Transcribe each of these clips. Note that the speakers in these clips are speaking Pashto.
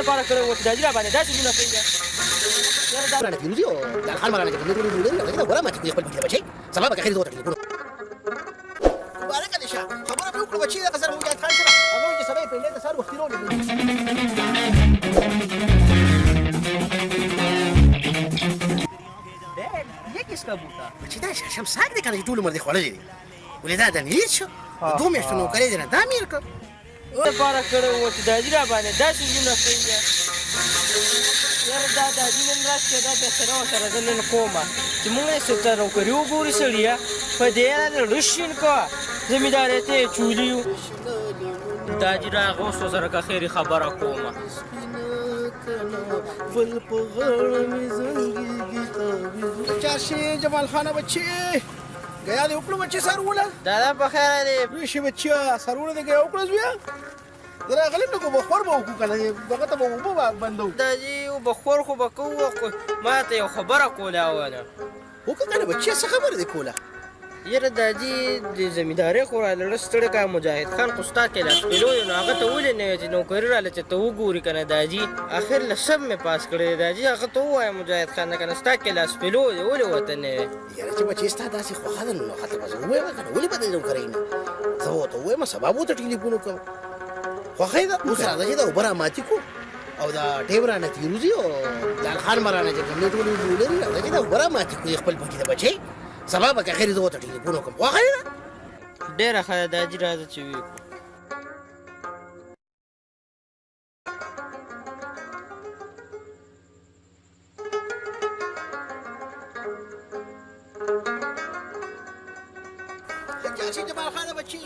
دپاره کړی وو چې دا جي را باندې داسې لونه کوي یاره دا رانه فیروزي او د خان مرانه چې کوم ټول ډوډۍ راځي دا ورا ماته کوي خپل پکې بچي سبا به خیر دوته ټلیفون مبارک دې شه خبره به وکړو چې دا قصر مجاهد خان سره هغه چې سبا په دې سر وختي ये किसका बूटा چې دا شم ساګ دې کنه ټول عمر دې خوړلې دي ولې دا د نیر شو دوه میاشتو نو کړی دی نه دا میر کړ دپاره کړی وو چې دا جي را باندې داسې لونه کوي یاره دا دا جي نن راشي دا بهتره ورسره زه نن کومه چې مونږ یې څه نوکري وګوري سړیه په دې نه رشین کوه زمیندارۍ ته یې چولي یو دا جي راغه اوس ورسره که خیري خبره کومه ول په غاړه مې زنګېږي چارشي جمال خانه بچي گیا دې وکړو بچي سرونه دادا په خیره دی ویشي بچیا سرونه دې گیا وکړو زویا زه راغلی نو که بخور به وکړو که نه دغه ته به اوبه به بندو دا جي بخور خو به کوو ما ته یو خبره کوله اوله وکړه که نه بچیه څه خبره دې کوله یاره دا جي د زمیندارۍ خو رالړه ستړی کا مجاهد خان خو ستا کې لاس پیلو دی نو هغه ته ولې نه وایې چې نوکري راله چې ته وګوري که نه دا جي اخر له سب مې پاس کړی دی دا جي هغه ته ووایه مجاهد خان نه که نه ستا کې لاس پیلو دی ولې ورته نه وایې یاره چې بچې ستا داسې خوښه ده نو هلته به زه ووایم که نه ولې به دې نوکرۍ نه زه ورته ووایم سبا به ورته ټلیفون وکړم خوښه یې ده اوس راځه چې دا اوبه راماتې کړو او دا ټیم رانه تیروزي او لال خان مرانه چې کوم دې ټول ولري راځه چې دا اوبه راماتې کړو خپل پکې د بچې سبا به که خیر زه ورته ټلیفون وکړم خوښه یې ده ډېره ښه ده دا جي راځه چې ویې کړو چاچي جمال خانه بچي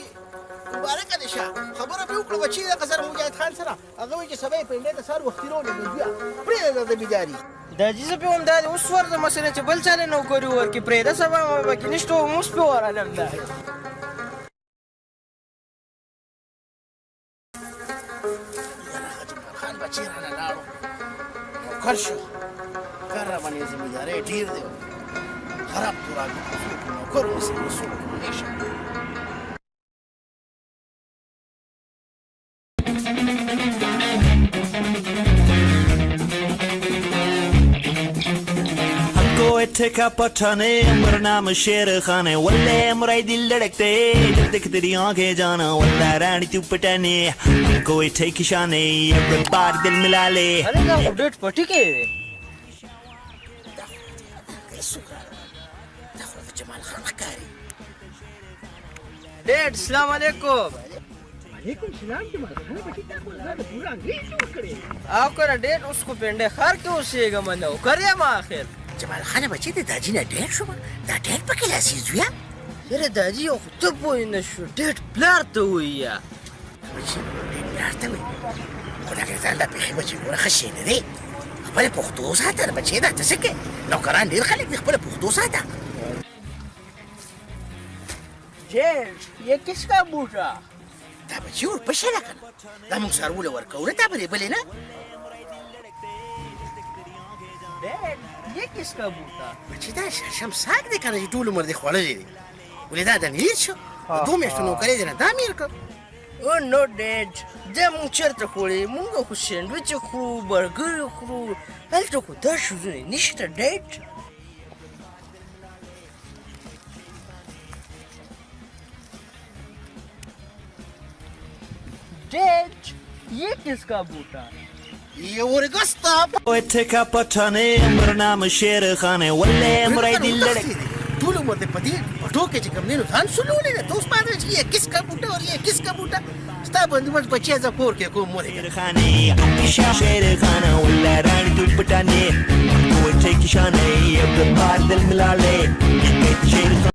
مبارکه دې شه خبره به وکړو بچي د قصر مجاهد خان سره هغه وایي چې سبا یې پنډۍ ته سهار وختي راولېږو بیا پرېږده د بیداري دا جي زه پې وایم دا دې اوس ورځه مثلا چې بل چا له نوکري ورکړي پرېږده سبا به کې نشته وم اوس پې ورالم دا جمال خان بچي رانه لاړو نوکر شو کار را باندې زمیندارۍ ډېر دی خراب تورابي نوکر اوسې نو څوک نه شم ٹھیکا پٹھانے امر نام شیر خانے واللے مرائی دل لڑکتے جب تک تیری آنکھیں جانا واللہ رانی تو پٹانے کوئی ٹھیک شانے بار دل ملا لے ارے دا خو ډېر پټي کې دی دا خو د جمال خان ښکاري ډېر السلام علیکم وعلیکم السلام جمال خان بچي تا خو دا د پوره انګریز جوړ کړی او که نه ډېر اوس خو پنډۍ ښار کې اوسېږم نوکر یم آخر جمال خانه بچي د دا جي نه ډېر شوم دا ډېر پکې لاسي زویه یاره دا جي یو خو ته پوه نه شو ډېر پلار ته ووایه بچي ډېر پلار ته وایي خو لکه ځان دا پېښې بچي ګوره ښه شی نه دی خپله پښتو ساته بچې دا ته څه کوې نوکران ډېر خلک دي خپله پښتو ساته جیټ یہ کس کا بوټا دا بچي ورپسې ده که نه دا موږ څاروله ورکوو نه دا به دې بلې نه ډېډ یہ کس کا بوټا بچي دا شم ساګ دی که نه چې ټول عمر دې خوړلی دی ولې دا د نیر شو دوه میاشتو نوکرۍ دی نه دا میر کړ او نو ډېډ دا مونږ چېرته خوړې مونږ خو سینډویچ خورو برګر خورو هلته خو دا شیزونه نشته ډېډ ډېډ یہ کس کا بوټا یہ ورګستا ٹھیکا پٹھانے امر نام شیر خانے واللے مرائی دل لڑکتے ټول عمر دې په دې پټو کې چې کوم دی نو ځان سولولی دی ته اوس ما چې یہ کس کا بوټه اور یہ کس کا بوټه ستا بندوبست بچی زه کور کې کوم مورې خانے شیر خانہ واللہ رانی تو پٹانے کوئی ٹھیک شانے بار دل ملا لے